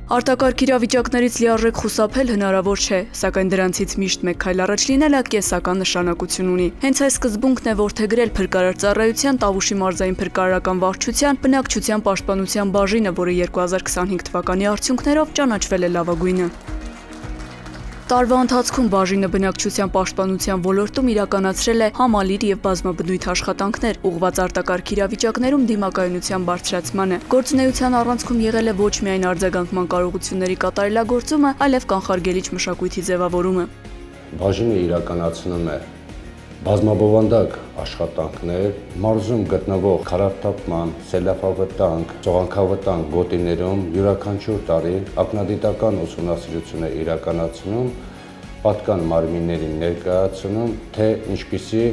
Արտակարգ իրավիճակներից լիարժեք խուսափել հնարավոր չէ, սակայն դրանցից միշտ մեկ քայլ առաջ լինելը կեսական նշանակություն ունի։ Հենց այս սկզբունքն է որդեգրել Փրկարար ծառայության Տավուշի մարզային փրկարարական վարչության բնակչության պաշտպանության բաժինը, որը 2025 թվականի արդյունքներով ճանաչվել է լավագույնը։ Տարվա ընթացքում բաժինը բնակչության պաշտպանության ոլորտում իրականացրել է համալիր և բազմաբնույթ աշխատանքներ, ուղղված արտակարգ իրավիճակներում դիմակայունության բարձրացմանը։ Գործունեության առանցքում եղել է ոչ միայն արձագանքման կարողությունների կատարելագործումը, այլև կանխարգելիչ մշակույթի ձևավորումը։ Բաժինը իրականացնում է բազմաբովանդակ աշխատանքներ, մարզում գտնվող քարարթափման, սելավավտանգ, ծովանքավտանգ գոտիներում յուրաքանչյուր տարի ակնադիտական ուսումնասիրություն է իրականացնում, պատկան մարմիններին ներկայացնում, թե ինչպիսի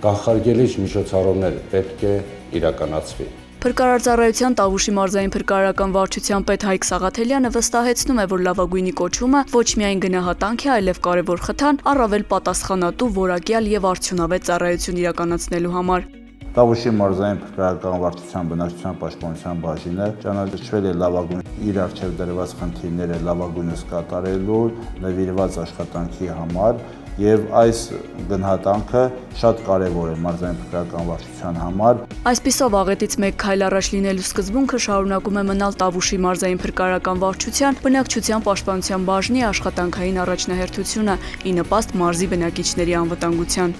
կանխարգելիչ միջոցառումներ պետք է իրականացվի։ Փրկարար ծառայության Տավուշի մարզային փրկարարական վարչության պետ Հայկ Սաղաթելյանը վստահեցնում է, որ լավագույնի կոչումը ոչ միայն գնահատանք է, այլև կարևոր խթան առավել պատասխանատու, որակյալ և արդյունավետ ծառայություն իրականացնելու համար։ Տավուշի մարզային փրկարարական վարչության բնակչության պաշտպանության բաժինը ճանաչվել է լավագույն իր առջև դրված խնդիրները լավագույնս կատարելու նվիրված աշխատանքի համար, եւ այս գնահատանքը շատ կարևոր է մարզային փրկարարական վարչության համար։ Այսպիսով աղետից մեկ քայլ առաջ լինելու սկզբունքը շարունակում է մնալ Տավուշի մարզային փրկարարական վարչության բնակչության պաշտպանության բաժնի աշխատանքային առաջնահերթությունը՝ ի նպաստ մարզի բնակիչների անվտանգության։